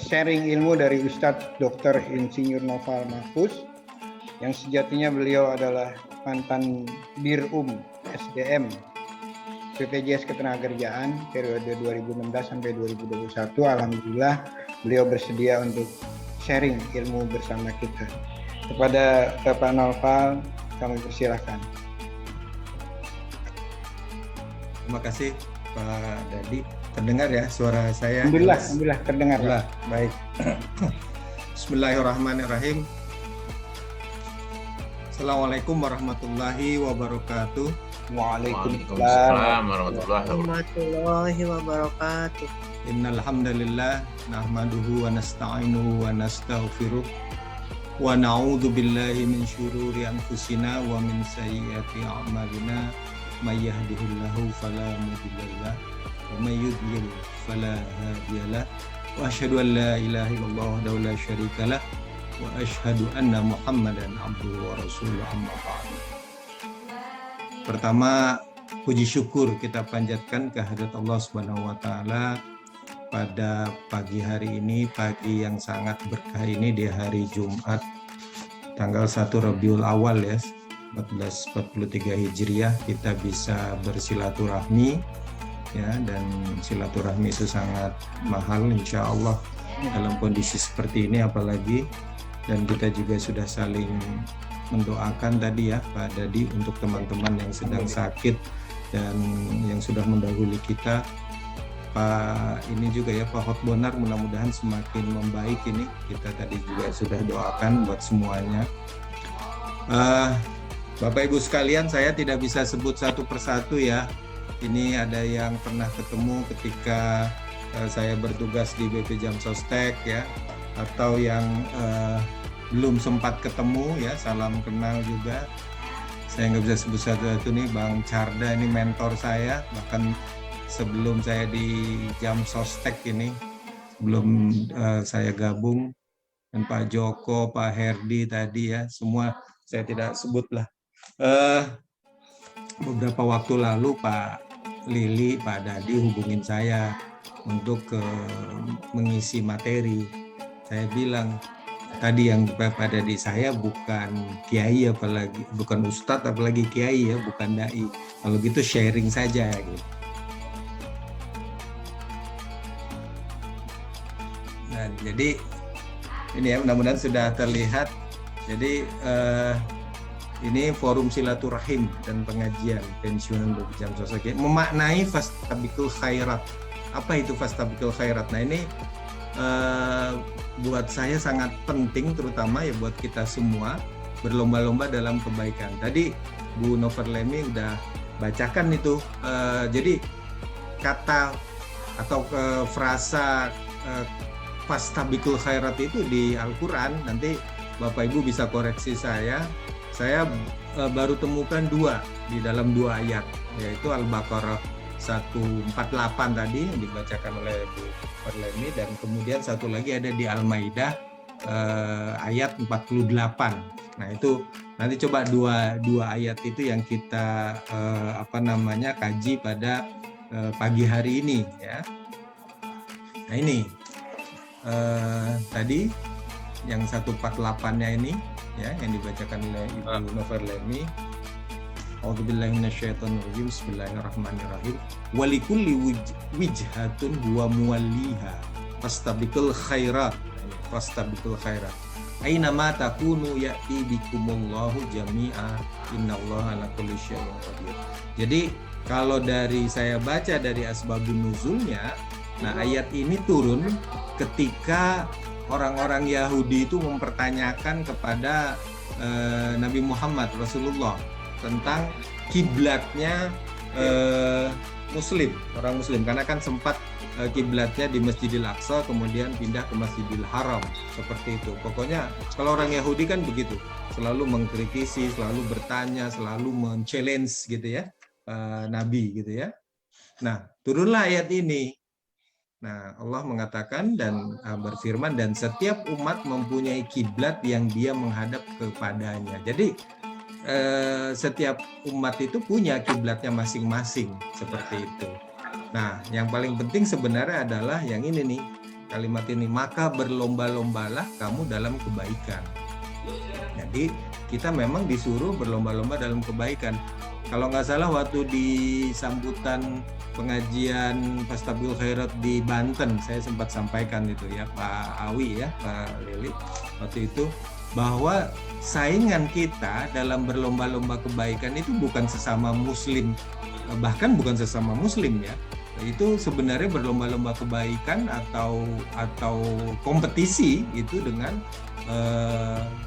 sharing ilmu dari Ustadz Dr. Insinyur Noval Mahfuz, yang sejatinya beliau adalah mantan Dirum SDM BPJS Ketenagakerjaan periode 2016 sampai 2021. Alhamdulillah beliau bersedia untuk sharing ilmu bersama kita. Kepada Bapak Noval, kami persilahkan. Terima kasih Pak Dadi. Terdengar ya suara saya? Alhamdulillah terdengar. Baik. Bismillahirrahmanirrahim. Assalamualaikum warahmatullahi wabarakatuh. Waalaikumsalam warahmatullahi wabarakatuh. Innal hamdalillah nahmaduhu wa nasta'inuhu wa nastaghfiruh wa na'udzu billahi min syururi anfusina wa min sayyiati a'malina may yahdihillahu fala mudhillalah wa may yudlil fala hadiyalah wa asyhadu an la ilaha illallah wahdahu la syarikalah wa asyhadu anna Muhammadan abduhu wa rasuluhu amma ba'du. Pertama, puji syukur kita panjatkan kehadirat Allah Subhanahu wa taala pada pagi hari ini, pagi yang sangat berkah ini di hari Jumat tanggal 1 Rabiul Awal ya, 1443 Hijriah, kita bisa bersilaturahmi ya, dan silaturahmi itu sangat mahal insya Allah dalam kondisi seperti ini apalagi, dan kita juga sudah saling mendoakan tadi ya Pak Dadi untuk teman-teman yang sedang sakit dan yang sudah mendahului kita. Pak ini juga ya Pak Hotbonar, mudah-mudahan semakin membaik ini, kita tadi juga sudah doakan buat semuanya. Bapak Ibu sekalian, saya tidak bisa sebut satu persatu ya. Ini ada yang pernah ketemu ketika saya bertugas di BP Jam Sostek ya, atau yang belum sempat ketemu ya, salam kenal juga. Saya nggak bisa sebut satu-satu nih, Bang Carda ini mentor saya, bahkan sebelum saya di Jam Sostek ini, sebelum saya gabung, dan Pak Joko, Pak Herdi tadi ya, semua saya tidak sebut lah. Beberapa waktu lalu Pak Lili, Pak Dadi hubungin saya untuk mengisi materi. Saya bilang, tadi yang Pak Dadi saya bukan kiai apalagi, bukan ustadz apalagi kiai ya, bukan dai. Kalau gitu sharing saja gitu. Nah, jadi ini ya, mudah-mudahan sudah terlihat. Jadi ini forum silaturahim dan pengajian pensiunan BP Jam Sostek memaknai fastabiqul khairat. Apa itu fastabiqul khairat? Nah, ini buat saya sangat penting, terutama ya buat kita semua, berlomba-lomba dalam kebaikan. Tadi Bu Noverlemi udah bacakan itu. Jadi kata atau frasa fastabiqul khairat itu di Al-Quran, nanti Bapak Ibu bisa koreksi saya baru temukan dua di dalam dua ayat, yaitu Al-Baqarah 148 tadi yang dibacakan oleh Bu Perlemi, dan kemudian satu lagi ada di Al-Maidah ayat 48. Nah itu nanti coba dua ayat itu yang kita kaji pada pagi hari ini ya. Nah ini tadi yang 148-nya ini ya, yang dibacakan oleh Ibu Noverlemi. A'udzubillahi minasyaitonirrajim. Bismillahirrahmanirrahim. Walikulli wijhatun huwa muwalliha fastabiqul khairat. Fastabiqul khairat. Aina ma takunu ya'ti bikumullahu jami'a. Innallaha ala kulli syai'in qadir. Jadi kalau dari saya baca dari asbabun nuzulnya, nah ayat ini turun ketika orang-orang Yahudi itu mempertanyakan kepada Nabi Muhammad Rasulullah tentang kiblatnya Muslim, orang Muslim, karena kan sempat kiblatnya di Masjidil Aqsa kemudian pindah ke Masjidil Haram, seperti itu. Pokoknya kalau orang Yahudi kan begitu, selalu mengkritisi, selalu bertanya, selalu men-challenge gitu ya Nabi gitu ya. Nah turunlah ayat ini. Nah, Allah mengatakan dan berfirman, dan setiap umat mempunyai kiblat yang dia menghadap kepadanya. Jadi setiap umat itu punya kiblatnya masing-masing, seperti itu. Nah, yang paling penting sebenarnya adalah yang ini nih, kalimat ini, maka berlomba-lombalah kamu dalam kebaikan. Jadi kita memang disuruh berlomba-lomba dalam kebaikan. Kalau nggak salah waktu di sambutan pengajian Fastabiqul Khairat di Banten, saya sempat sampaikan itu ya, Pak Awi ya, Pak Lili, waktu itu, bahwa saingan kita dalam berlomba-lomba kebaikan itu bukan sesama muslim, bahkan bukan sesama muslim ya. Itu sebenarnya berlomba-lomba kebaikan atau kompetisi itu dengan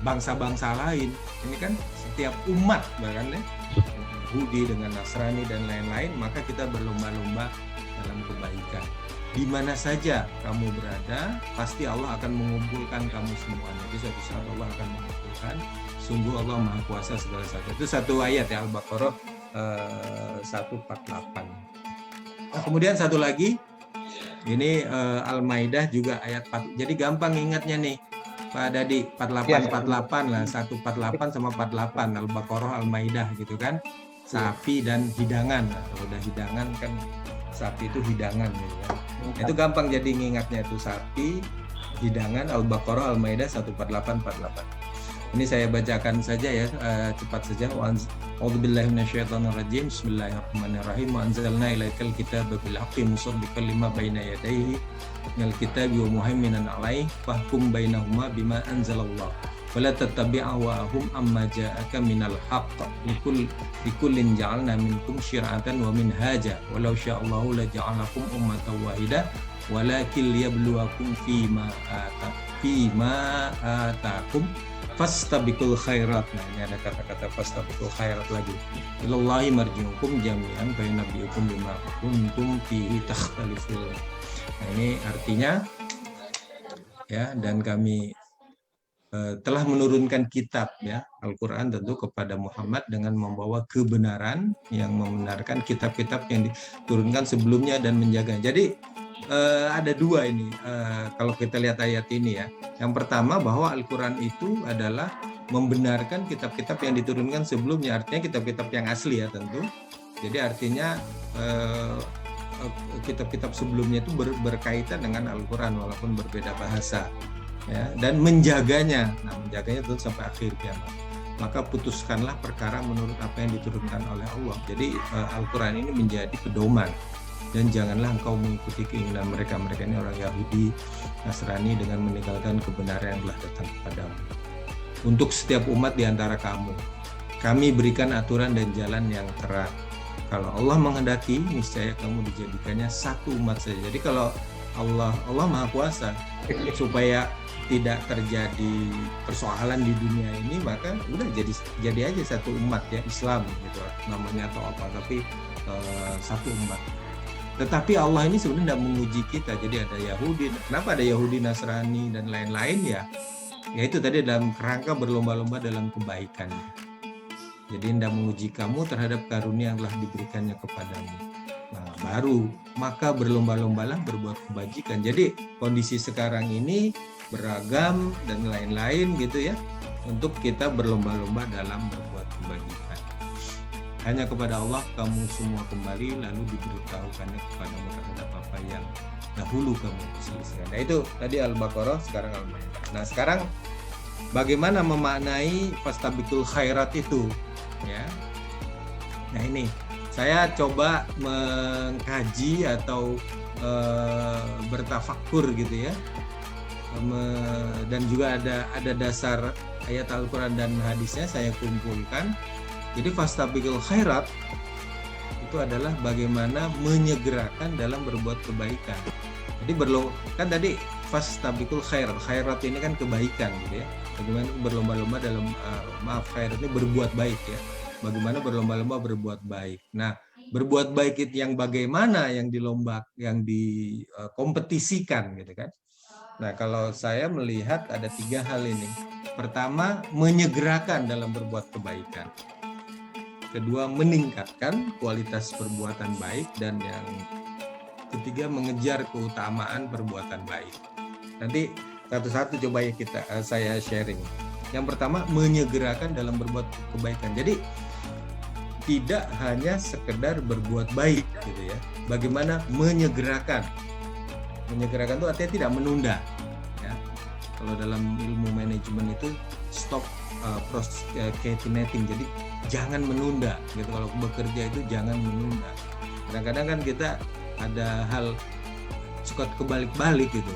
bangsa-bangsa lain. Ini kan setiap umat bahkan ya, Yahudi dengan Nasrani dan lain-lain, maka kita berlomba-lomba dalam kebaikan. Di mana saja kamu berada, pasti Allah akan mengumpulkan kamu semuanya. Di suatu saat Allah akan mengumpulkan. Sungguh Allah Maha Kuasa segala sesuatu. Itu satu ayat ya, Al-Baqarah 148. Nah, kemudian satu lagi, ini Al-Maidah juga ayat 4. Jadi gampang ingatnya nih, Pak Dadi, 48 lah, 148 sama 48, Al-Baqarah, Al-Maidah gitu kan. Sapi dan hidangan. Nah, kalau udah hidangan kan sapi itu hidangan gitu kan. Itu gampang jadi ngingatnya, itu sapi, hidangan, Al-Baqarah, Al-Maidah 148-48. Ini saya bacakan saja ya, cepat saja. A'udzubillahi minasyaitonirrajim. Bismillahirrahmanirrahim. Wa anzalna ilaikal kitaba bil haqqi musaddiqan lima baina yadayhi minal kitabi wa muhaiminan 'alaihi fahkum bainahuma bima anzalallah. Wala tattabi' ahwa'ahum amma ja'aka minal haqq likullin ja'alna minkum syir'atan wa minhaja walau sya'allahu la ja'alakum ummatan wahidah walakin liyabluwakum fima atakum fastabiqul khairat. Nah, ini ada kata-kata fastabiqul khairat lagi. Ilallahi marji'ukum jami'an fa yunabbi'ukum bima kuntum fihi takhtalifun. Nah, ini artinya ya, dan kami telah menurunkan kitab ya, Al-Quran tentu kepada Muhammad dengan membawa kebenaran yang membenarkan kitab-kitab yang diturunkan sebelumnya dan menjaga. Jadi ada dua ini kalau kita lihat ayat ini ya. Yang pertama bahwa Al-Quran itu adalah membenarkan kitab-kitab yang diturunkan sebelumnya, artinya kitab-kitab yang asli ya tentu. Jadi artinya kitab-kitab sebelumnya itu berkaitan dengan Al-Quran walaupun berbeda bahasa. Ya, dan menjaganya, nah menjaganya itu sampai akhir kiamat. Maka putuskanlah perkara menurut apa yang diturunkan oleh Allah. Jadi Al-Quran ini menjadi pedoman, dan janganlah engkau mengikuti keinginan mereka ini orang Yahudi, Nasrani, dengan meninggalkan kebenaran yang telah datang kepadamu. Untuk setiap umat di antara kamu, kami berikan aturan dan jalan yang terang. Kalau Allah menghendaki, niscaya kamu dijadikannya satu umat saja. Jadi kalau Allah Maha Kuasa, supaya tidak terjadi persoalan di dunia ini, maka udah jadi aja satu umat ya, Islam gitu namanya atau apa, tapi satu umat. Tetapi Allah ini sebenarnya tidak menguji kita. Jadi ada Yahudi, kenapa ada Yahudi, Nasrani dan lain-lain ya? Ya itu tadi dalam kerangka berlomba-lomba dalam kebaikan. Jadi tidak menguji kamu terhadap karunia yang telah diberikannya kepadamu. Nah, baru maka berlomba-lombalah berbuat kebajikan. Jadi kondisi sekarang ini beragam dan lain-lain gitu ya, untuk kita berlomba-lomba dalam berbuat kebajikan. Hanya kepada Allah kamu semua kembali, lalu diberitahukannya kepadamu terhadap apa yang dahulu kamu selisihkan. Nah itu tadi Al-Baqarah, sekarang Al-Maidah. Nah sekarang bagaimana memaknai fastabiqul khairat itu ya. Nah ini saya coba mengkaji atau bertafakur gitu ya, dan juga ada dasar ayat Al-Quran dan hadisnya saya kumpulkan. Jadi fastabiqul khairat itu adalah bagaimana menyegerakan dalam berbuat kebaikan. Jadi kan tadi fastabiqul khairat ini kan kebaikan gitu ya. Bagaimana berlomba-lomba dalam khairat ini berbuat baik ya. Bagaimana berlomba-lomba berbuat baik. Nah, berbuat baik itu yang bagaimana, yang dikompetisikan gitu kan. Nah, kalau saya melihat ada 3 hal ini. Pertama, menyegerakan dalam berbuat kebaikan. Kedua, meningkatkan kualitas perbuatan baik. Dan yang ketiga, mengejar keutamaan perbuatan baik. Nanti satu-satu coba ya saya sharing. Yang pertama, menyegerakan dalam berbuat kebaikan. Jadi tidak hanya sekedar berbuat baik gitu ya. Bagaimana menyegerakan. Menyegerakan itu artinya tidak menunda. Ya. Kalau dalam ilmu manajemen itu stop procrastinating, jadi jangan menunda. Gitu. Kalau bekerja itu jangan menunda. Kadang-kadang kan kita ada hal suka kebalik-balik gitu.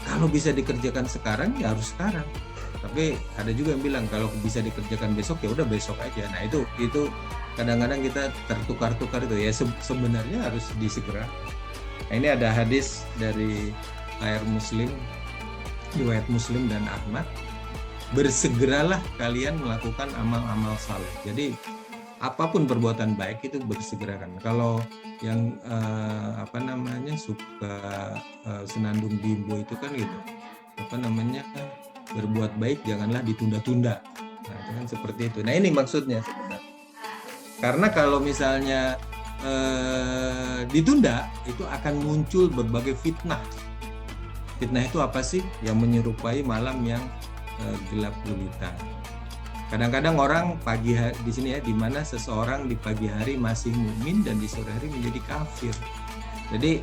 Kalau bisa dikerjakan sekarang ya harus sekarang. Tapi ada juga yang bilang kalau bisa dikerjakan besok ya udah besok aja. Nah itu kadang-kadang kita tertukar-tukar itu ya, sebenarnya harus disegera. Nah, ini ada hadis dari ayat Muslim, riwayat Muslim dan Ahmad. Bersegeralah kalian melakukan amal-amal saleh. Jadi apapun perbuatan baik itu bersegerakan. Kalau yang suka senandung bimbo itu kan gitu, berbuat baik janganlah ditunda-tunda. Nah, itu kan seperti itu. Nah, ini maksudnya sebenarnya. Karena kalau misalnya ditunda, itu akan muncul berbagai fitnah. Fitnah itu apa sih? Yang menyerupai malam yang gelap gulita. Kadang-kadang orang pagi hari di sini ya, di mana seseorang di pagi hari masih mukmin dan di sore hari menjadi kafir. Jadi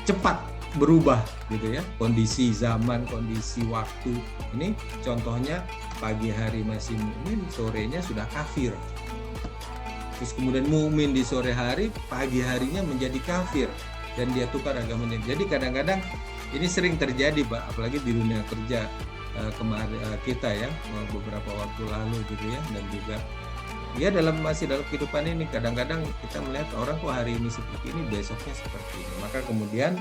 cepat berubah gitu ya, kondisi zaman, kondisi waktu. Ini contohnya pagi hari masih mukmin, sorenya sudah kafir. Terus kemudian mukmin di sore hari, pagi harinya menjadi kafir dan dia tukar agamanya. Jadi kadang-kadang ini sering terjadi, Pak, apalagi di dunia kerja kemarin kita ya, beberapa waktu lalu gitu ya, dan juga ya masih dalam kehidupan ini kadang-kadang kita melihat orang kok hari ini seperti ini, besoknya seperti ini. Maka kemudian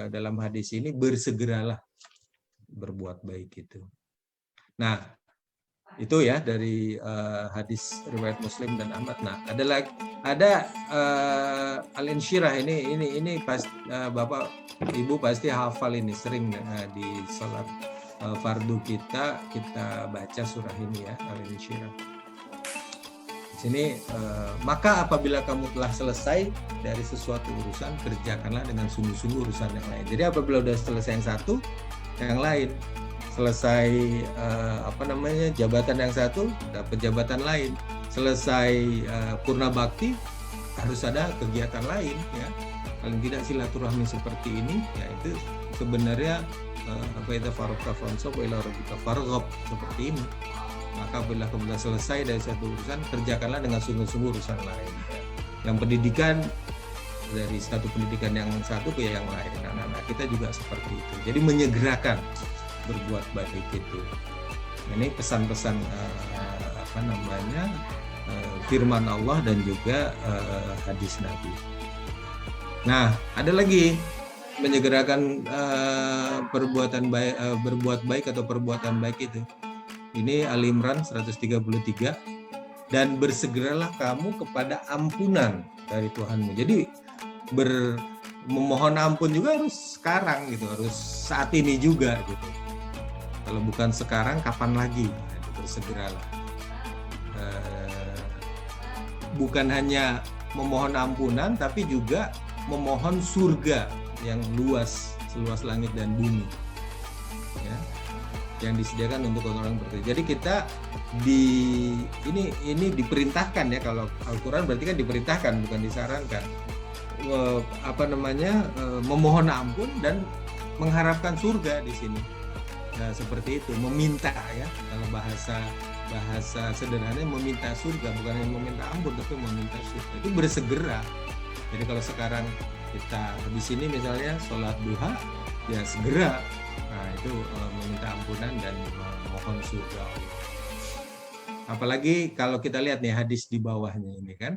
dalam hadis ini bersegeralah berbuat baik itu. Nah, itu ya dari hadis riwayat Muslim dan Ahmad. Nah, ada al-insyirah ini pas Bapak Ibu pasti hafal ini, sering di salat fardu kita baca surah ini ya, al-insyirah. Di sini maka apabila kamu telah selesai dari sesuatu urusan, kerjakanlah dengan sungguh-sungguh urusan yang lain. Jadi apabila sudah selesai yang satu, yang lain selesai jabatan yang satu, dapat jabatan lain. Selesai purna bakti, harus ada kegiatan lain ya. Paling tidak silaturahmi seperti ini ya, itu sebenarnya seperti ini. Maka bila selesai dari satu urusan, kerjakanlah dengan sungguh-sungguh urusan lain ya. Yang pendidikan, dari satu pendidikan yang satu ke yang lain. Nah, kita juga seperti itu. Jadi menyegerakan berbuat baik itu. Ini pesan-pesan firman Allah dan juga hadis Nabi. Nah, ada lagi menyegerakan berbuat baik atau perbuatan baik itu. Ini Ali Imran 133, dan bersegeralah kamu kepada ampunan dari Tuhanmu. Jadi memohon ampun juga harus sekarang gitu, harus saat ini juga gitu. Kalau bukan sekarang, kapan lagi? Nah, bersegeralah. Bukan hanya memohon ampunan, tapi juga memohon surga yang luas, seluas langit dan bumi, ya, yang disediakan untuk orang bertobat. Jadi kita ini diperintahkan ya, kalau Al-Quran berarti kan diperintahkan, bukan disarankan. Memohon ampun dan mengharapkan surga di sini. Nah, seperti itu, meminta ya, dalam bahasa sederhananya meminta surga, bukan hanya meminta ampun tapi meminta surga. Itu bersegera. Jadi kalau sekarang kita habis ini misalnya sholat duha, ya segera. Nah, itu meminta ampunan dan mohon surga Allah. Apalagi kalau kita lihat nih hadis di bawahnya ini kan.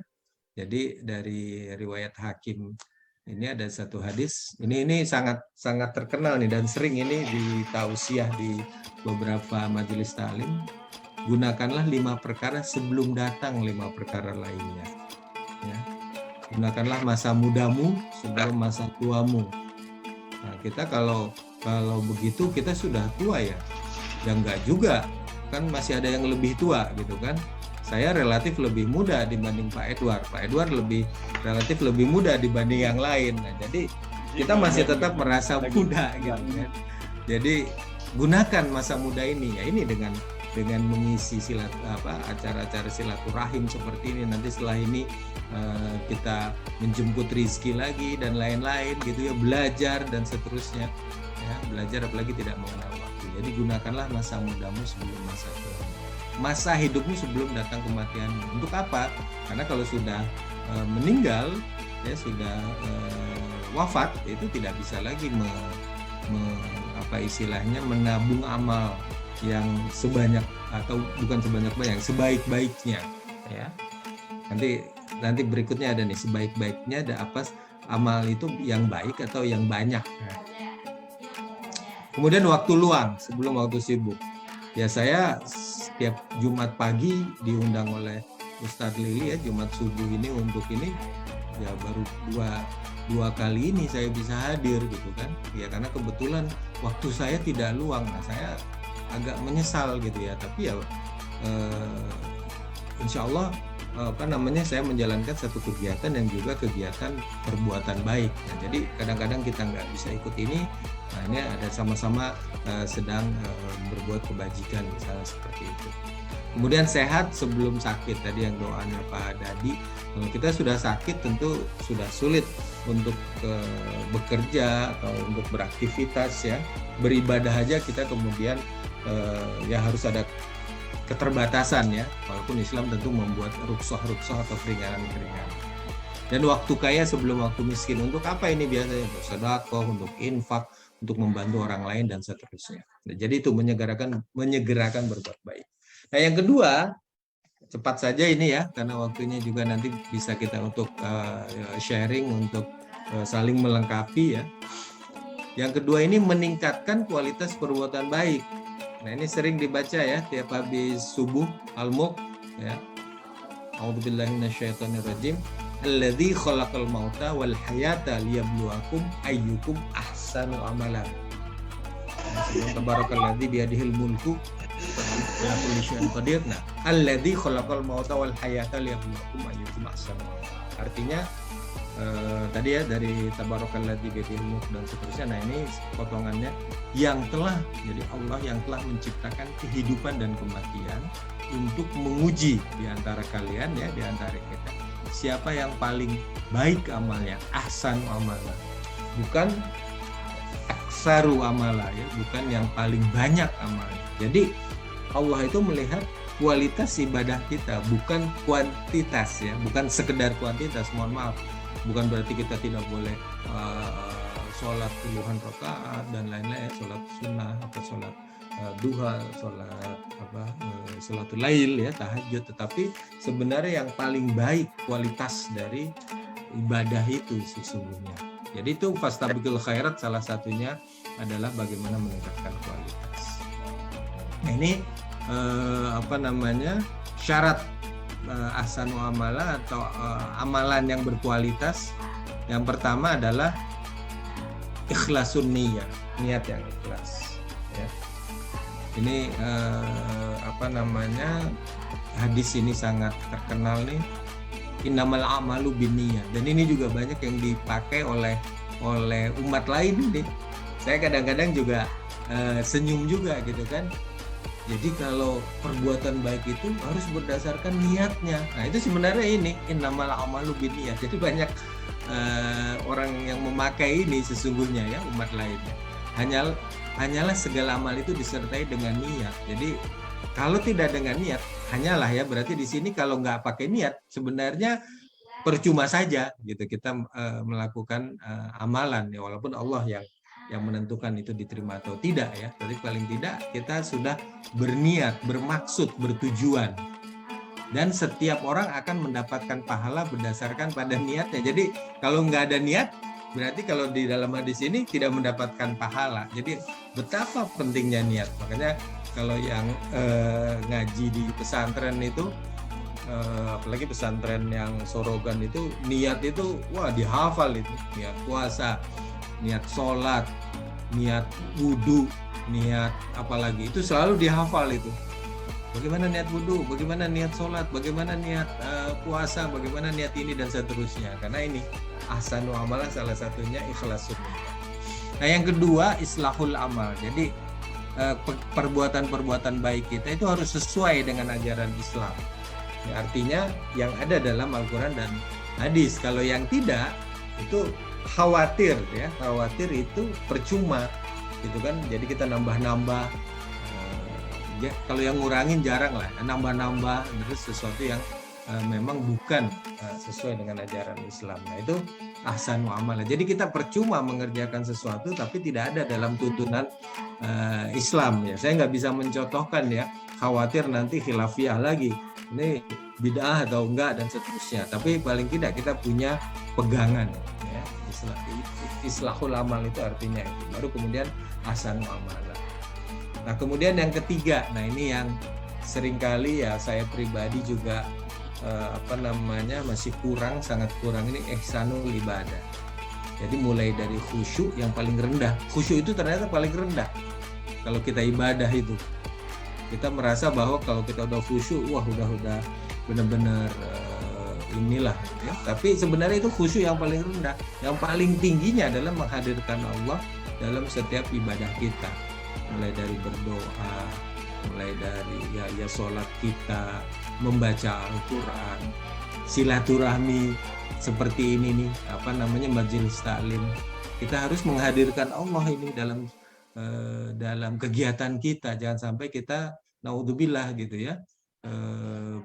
Jadi dari riwayat Hakim ini ada satu hadis. Ini sangat terkenal nih dan sering ini ditausiah di beberapa majelis taklim. Gunakanlah 5 perkara sebelum datang 5 perkara lainnya. Ya. Gunakanlah masa mudamu sebelum masa tuamu. Nah, kita kalau begitu kita sudah tua ya. Dan enggak juga, kan masih ada yang lebih tua gitu kan. Saya relatif lebih muda dibanding Pak Edward. Pak Edward relatif lebih muda dibanding yang lain. Nah, jadi kita masih tetap merasa muda gitu kan. Jadi gunakan masa muda ini ya, ini dengan dengan mengisi acara-acara silaturahim seperti ini. Nanti setelah ini kita menjemput rezeki lagi dan lain-lain gitu ya, belajar dan seterusnya ya, belajar apalagi tidak mengenal waktu. Jadi gunakanlah masa mudamu sebelum masa hidupmu sebelum datang kematianmu. Untuk apa? Karena kalau sudah meninggal ya, sudah wafat, itu tidak bisa lagi menabung amal yang sebanyak, atau bukan sebanyak-banyak, sebaik-baiknya ya. Nanti berikutnya ada nih, sebaik-baiknya ada apa, amal itu yang baik atau yang banyak. Nah. Kemudian waktu luang sebelum waktu sibuk. Ya, saya setiap Jumat pagi diundang oleh Ustadz Lili ya, Jumat subuh ini untuk ini ya, baru dua kali ini saya bisa hadir gitu kan ya, karena kebetulan waktu saya tidak luang. Nah, saya agak menyesal gitu ya, tapi ya insya Allah saya menjalankan satu kegiatan yang juga kegiatan perbuatan baik. Nah, jadi kadang-kadang kita nggak bisa ikut ini, nah ini ada sama-sama sedang berbuat kebajikan misalnya seperti itu. Kemudian sehat sebelum sakit, tadi yang doanya Pak Dadi. Kalau kita sudah sakit tentu sudah sulit untuk bekerja atau untuk beraktivitas ya, beribadah aja kita kemudian ya harus ada keterbatasan ya, walaupun Islam tentu membuat rukhsah atau keringanan. Dan waktu kaya sebelum waktu miskin, untuk apa ini biasanya? Untuk sedekah, untuk infak, untuk membantu orang lain dan seterusnya. Nah, jadi itu menyegerakan berbuat baik. Nah, yang kedua, cepat saja ini ya, karena waktunya juga nanti bisa kita untuk sharing, untuk saling melengkapi ya. Yang kedua ini meningkatkan kualitas perbuatan baik. Nah, ini sering dibaca ya tiap habis subuh al-mulk ya. A'udzubillahi minasyaitonirrajim. Alladzi khalaqal mauta wal hayata liyabluwakum ayyukum ahsanu amalan. Tabarakalladzi biyadihil mulku wa kullu syai'in qadir. Nah, alladzi khalaqal mauta wal hayata liyabluwakum ayyukum ahsanu amalan. Artinya tadi ya dari tabarakalladzi biyadihil mulk dan seterusnya. Nah, ini potongannya, yang telah, jadi Allah yang telah menciptakan kehidupan dan kematian untuk menguji di antara kalian ya, di antara kita, siapa yang paling baik amalnya, ahsanu amala, bukan aksaru amala ya, bukan yang paling banyak amalnya. Jadi Allah itu melihat kualitas ibadah kita, bukan kuantitas ya, bukan sekedar kuantitas, mohon maaf. Bukan berarti kita tidak boleh sholat puluhan rakaat dan lain-lain, sholat sunnah, sholat duha, sholatul lail ya, tahajud. Tetapi sebenarnya yang paling baik kualitas dari ibadah itu sesungguhnya. Jadi itu fastabiqul khairat, salah satunya adalah bagaimana meningkatkan kualitas. Nah, ini syarat ahsanu amala atau amalan yang berkualitas. Yang pertama adalah ikhlasun niat, niat yang ikhlas ya. Ini hadis ini sangat terkenal nih, innamal a'malu binniyat, dan ini juga banyak yang dipakai oleh umat lain nih. Saya kadang-kadang juga senyum juga gitu kan. Jadi kalau perbuatan baik itu harus berdasarkan niatnya. Nah, itu sebenarnya ini innamal a'malu binniyat. Jadi banyak orang yang memakai ini sesungguhnya ya, umat lainnya. Hanyalah segala amal itu disertai dengan niat. Jadi kalau tidak dengan niat, hanyalah ya, berarti di sini kalau nggak pakai niat sebenarnya percuma saja gitu kita melakukan amalan ya, walaupun Allah yang menentukan itu diterima atau tidak ya. Tapi paling tidak kita sudah berniat, bermaksud, bertujuan. Dan setiap orang akan mendapatkan pahala berdasarkan pada niatnya. Jadi kalau nggak ada niat, berarti kalau di dalam hadis ini tidak mendapatkan pahala. Jadi betapa pentingnya niat. Makanya kalau yang ngaji di pesantren itu, apalagi pesantren yang Sorogan itu, niat itu wah dihafal itu. Niat puasa, niat sholat, niat wudhu, niat apalagi itu selalu dihafal itu. Bagaimana niat wudhu, bagaimana niat sholat, bagaimana niat puasa, bagaimana niat ini dan seterusnya. Karena ini ahsanu amalah salah satunya ikhlasun. Nah, yang kedua islahul amal. Jadi perbuatan-perbuatan baik kita itu harus sesuai dengan ajaran Islam. Ya, artinya yang ada dalam Al-Quran dan hadis. Kalau yang tidak, itu khawatir itu percuma gitu kan. Jadi kita nambah-nambah, kalau yang ngurangin jarang lah, nambah-nambah terus sesuatu yang memang bukan sesuai dengan ajaran Islam. Nah itu ahsanu amalah. Jadi kita percuma mengerjakan sesuatu tapi tidak ada dalam tuntunan Islam ya. Saya nggak bisa mencontohkan ya, khawatir nanti khilafiyah lagi, ini bid'ah atau enggak dan seterusnya. Tapi paling tidak kita punya pegangan ya. Islahul amal itu artinya itu. Baru kemudian ahsanu amalah. Nah kemudian yang ketiga, nah ini yang seringkali ya saya pribadi juga masih kurang, sangat kurang, ini ihsanul ibadah. Jadi mulai dari khusyuk yang paling rendah. Khusyuk itu ternyata paling rendah. Kalau kita ibadah itu, kita merasa bahwa kalau kita udah khusyuk, wah udah benar-benar inilah ya. Tapi sebenarnya itu khusyuk yang paling rendah. Yang paling tingginya adalah menghadirkan Allah dalam setiap ibadah kita. Mulai dari berdoa, mulai dari ya sholat kita, membaca Al-Quran, silaturahmi seperti ini nih, majelis taklim. Kita harus menghadirkan Allah ini dalam kegiatan kita. Jangan sampai kita naudzubillah gitu ya,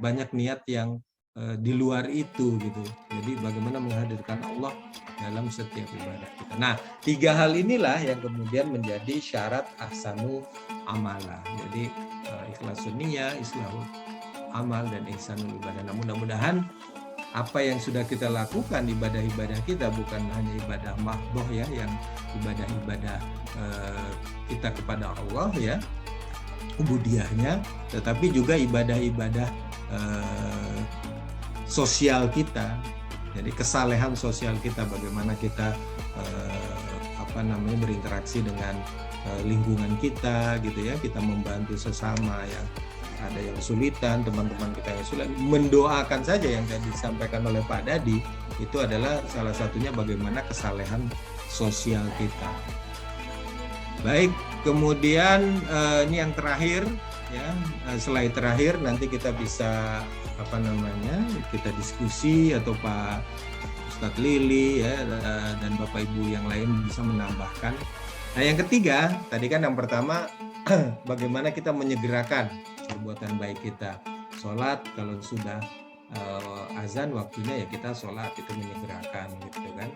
banyak niat yang di luar itu gitu. Jadi bagaimana menghadirkan Allah dalam setiap ibadah kita. Nah, 3 hal inilah yang kemudian menjadi syarat ahsanu amalah. Jadi ikhlasun niyah, islahul amal, dan ihsanul ibadah. Nah, mudah-mudahan apa yang sudah kita lakukan, ibadah-ibadah kita bukan hanya ibadah mahdoh ya, yang ibadah-ibadah kita kepada Allah ya, ubudiyahnya, tetapi juga ibadah-ibadah sosial kita. Jadi kesalehan sosial kita, bagaimana kita berinteraksi dengan lingkungan kita gitu ya, kita membantu sesama yang ada yang kesulitan, teman-teman kita yang sulit, mendoakan saja yang tadi disampaikan oleh Pak Dadi, itu adalah salah satunya bagaimana kesalehan sosial kita. Baik, kemudian ini yang terakhir ya, slide terakhir, nanti kita bisa kita diskusi atau Pak Ustadz Lili ya, dan Bapak Ibu yang lain bisa menambahkan. Nah yang ketiga, tadi kan yang pertama bagaimana kita menyegerakan perbuatan baik kita. Sholat, kalau sudah azan waktunya ya kita sholat, itu menyegerakan gitu kan,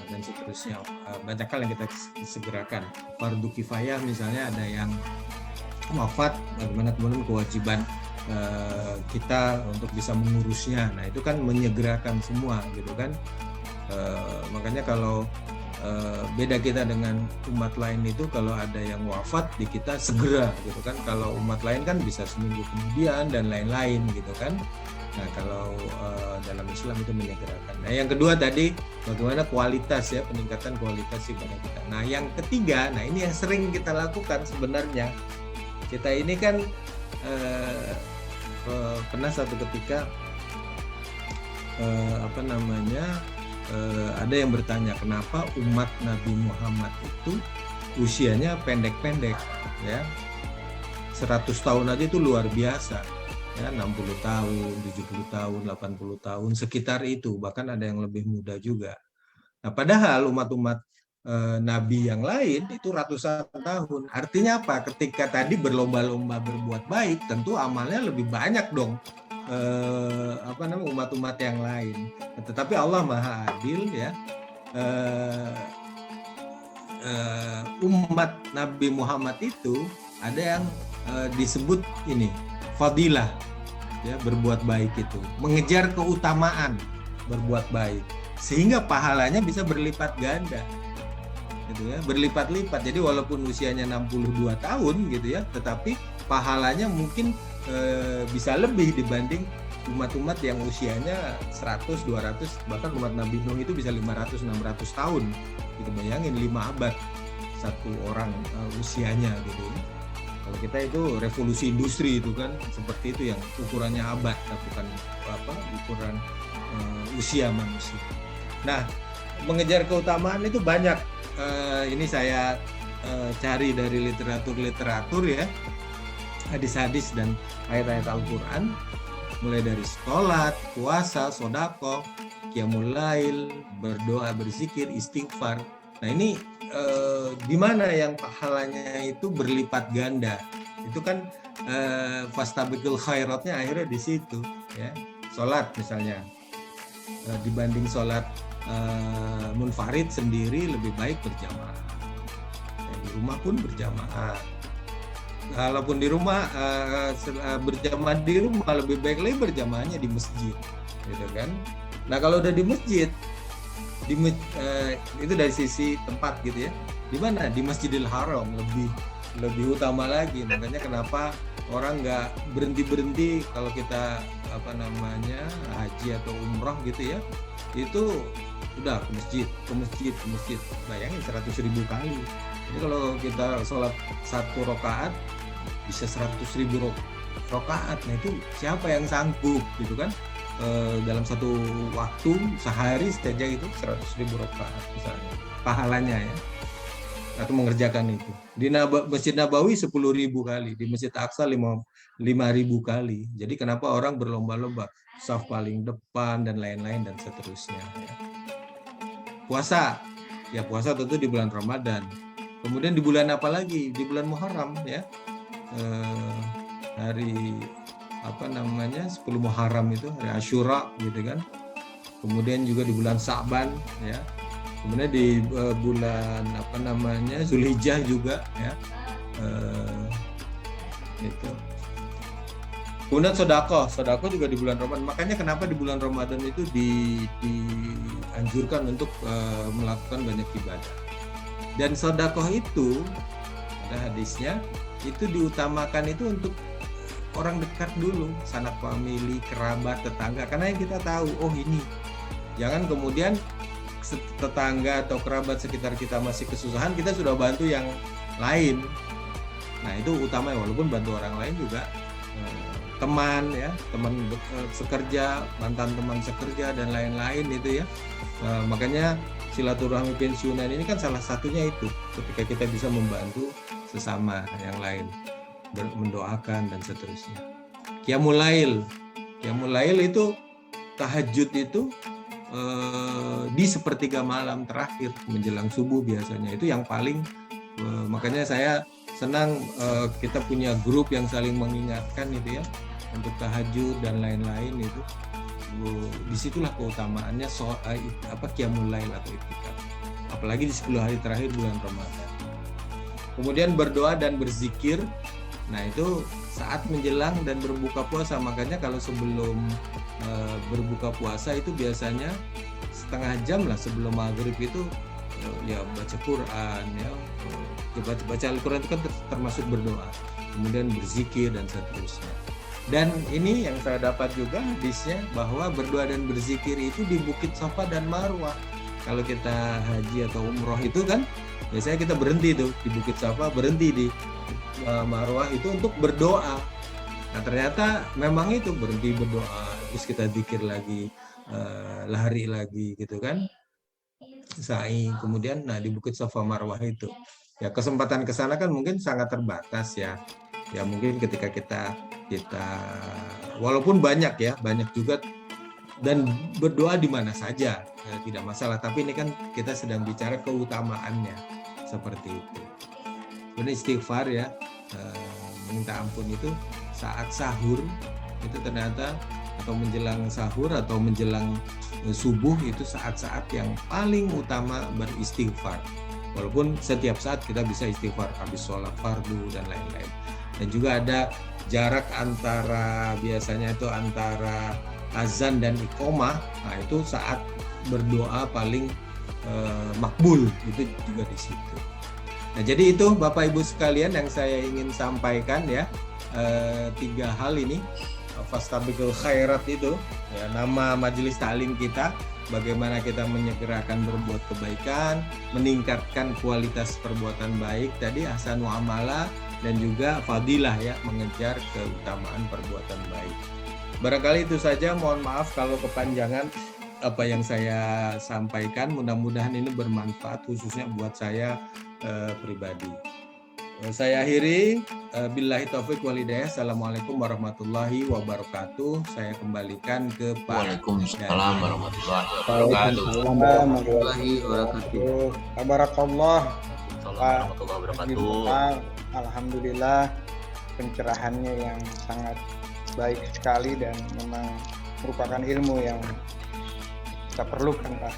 dan seterusnya. Banyak hal yang kita segerakan. Fardu kifayah misalnya, ada yang wafat, bagaimana kemudian kewajiban kita untuk bisa mengurusnya. Nah itu kan menyegerakan semua gitu kan. Makanya kalau beda kita dengan umat lain itu, kalau ada yang wafat di kita segera gitu kan. Kalau umat lain kan bisa seminggu kemudian dan lain-lain gitu kan. Nah kalau dalam Islam itu menyegerakan. Nah yang kedua tadi bagaimana kualitas ya, peningkatan kualitas ibadah kita. Nah yang ketiga, nah ini yang sering kita lakukan sebenarnya. Kita ini kan pernah satu ketika ada yang bertanya kenapa umat Nabi Muhammad itu usianya pendek-pendek ya, 100 tahun aja itu luar biasa ya, 60 tahun, 70 tahun, 80 tahun, sekitar itu, bahkan ada yang lebih muda juga. Nah padahal umat-umat Nabi yang lain itu ratusan tahun. Artinya apa? Ketika tadi berlomba-lomba berbuat baik, tentu amalnya lebih banyak dong umat-umat yang lain. Tetapi Allah Maha Adil ya. Umat Nabi Muhammad itu ada yang disebut ini fadilah ya, berbuat baik itu, mengejar keutamaan berbuat baik sehingga pahalanya bisa berlipat ganda gitu ya, berlipat-lipat. Jadi walaupun usianya 62 tahun gitu ya, tetapi pahalanya mungkin bisa lebih dibanding umat-umat yang usianya 100, 200, bahkan umat Nabi Nuh itu bisa 500, 600 tahun. Kita bayangin 5 abad satu orang usianya gitu. Kalau kita itu revolusi industri itu kan seperti itu, yang ukurannya abad, bukan ukuran usia manusia. Nah, mengejar keutamaan itu banyak. Ini saya cari dari literatur ya, hadis-hadis dan ayat-ayat Al-Quran, mulai dari sholat, puasa, sodako, qiyamul lail, berdoa, berzikir, istighfar. Nah ini di mana yang pahalanya itu berlipat ganda. Itu kan fastabiqul khairatnya akhirnya di situ ya. Sholat misalnya dibanding sholat munfarid sendiri lebih baik berjamaah. Di rumah pun berjamaah. Kalaupun di rumah berjamaah di rumah, lebih baik lagi berjamaahnya di masjid, gitu kan? Nah kalau udah di masjid, itu dari sisi tempat gitu ya. Di mana? Di Masjidil Haram lebih utama lagi. Makanya kenapa orang nggak berhenti kalau kita haji atau umroh gitu ya? Itu udah ke masjid. Bayangin 100.000 kali. Jadi kalau kita sholat 1 rakaat bisa 100.000 rakaat. Nah itu siapa yang sanggup gitu kan? Dalam satu waktu sehari saja itu 100.000 rakaat misalnya pahalanya ya, atau mengerjakan itu. Di Masjid Nabawi 10.000 kali, di Masjid Aqsa 5.000 kali. Jadi kenapa orang berlomba-lomba saf paling depan dan lain-lain dan seterusnya ya. Puasa tentu di bulan Ramadan. Kemudian di bulan apa lagi? Di bulan Muharram ya. Hari 10 Muharram itu hari Asyura gitu kan. Kemudian juga di bulan Sa'ban ya. Kemudian di bulan Zulhijjah juga ya. Itu. Kemudian sodako juga di bulan Ramadan. Makanya kenapa di bulan Ramadan itu dianjurkan untuk melakukan banyak ibadah. Dan sodakoh itu, ada hadisnya, itu diutamakan itu untuk orang dekat dulu, sanak famili, kerabat, tetangga. Karena yang kita tahu, oh ini. Jangan kemudian tetangga atau kerabat sekitar kita masih kesusahan, kita sudah bantu yang lain. Nah itu utama, walaupun bantu orang lain juga teman ya, teman sekerja, mantan teman sekerja dan lain-lain itu ya. Makanya silaturahmi pensiunan ini kan salah satunya itu, ketika kita bisa membantu sesama yang lain, mendoakan dan seterusnya. Qiyamul lail itu tahajud itu di sepertiga malam terakhir menjelang subuh biasanya, itu yang paling makanya saya senang kita punya grup yang saling mengingatkan itu ya, untuk tahajud dan lain-lain itu. Disitulah keutamaannya qiyamul lail atau i'tikaf, apalagi di 10 hari terakhir bulan Ramadan. Kemudian berdoa dan berzikir, nah itu saat menjelang dan berbuka puasa. Makanya kalau sebelum berbuka puasa itu biasanya setengah jam lah sebelum maghrib itu ya baca Quran ya, baca Al-Quran itu kan termasuk berdoa, kemudian berzikir dan seterusnya. Dan ini yang saya dapat juga hadisnya, bahwa berdoa dan berzikir itu di Bukit Safa dan Marwah. Kalau kita haji atau umroh itu kan biasanya kita berhenti tuh di Bukit Safa, berhenti di Marwah itu untuk berdoa. Nah ternyata memang itu berhenti berdoa, terus kita zikir lagi, lari lagi gitu kan, sa'i. Kemudian di Bukit Safa Marwah itu ya kesempatan ke sana kan mungkin sangat terbatas ya. Ya mungkin ketika kita walaupun banyak juga, dan berdoa di mana saja tidak masalah, tapi ini kan kita sedang bicara keutamaannya seperti itu. Kemudian istighfar ya, minta ampun itu saat sahur itu ternyata, atau menjelang sahur atau menjelang subuh itu saat-saat yang paling utama beristighfar. Walaupun setiap saat kita bisa istighfar habis sholat fardu dan lain-lain. Dan juga ada jarak biasanya itu antara azan dan iqomah. Nah itu saat berdoa paling makbul, itu juga di situ. Nah jadi itu Bapak Ibu sekalian yang saya ingin sampaikan ya, 3 hal ini. Fastabiqul khairat itu ya, nama majelis taklim kita, bagaimana kita menyegerakan berbuat kebaikan, meningkatkan kualitas perbuatan baik tadi, ahsanu amala, dan juga fadilah ya, mengejar keutamaan perbuatan baik. Barangkali itu saja, mohon maaf kalau kepanjangan apa yang saya sampaikan. Mudah-mudahan ini bermanfaat khususnya buat saya pribadi. Saya akhiri, billahi taufiq wal hidayah. Assalamualaikum warahmatullahi wabarakatuh. Saya kembalikan ke Pak. Waalaikumsalam warahmatullahi wabarakatuh. Barakallah. warahmatullahi wabarakatuh. Alhamdulillah pencerahannya yang sangat baik sekali dan memang merupakan ilmu yang kita perlukan, Pak.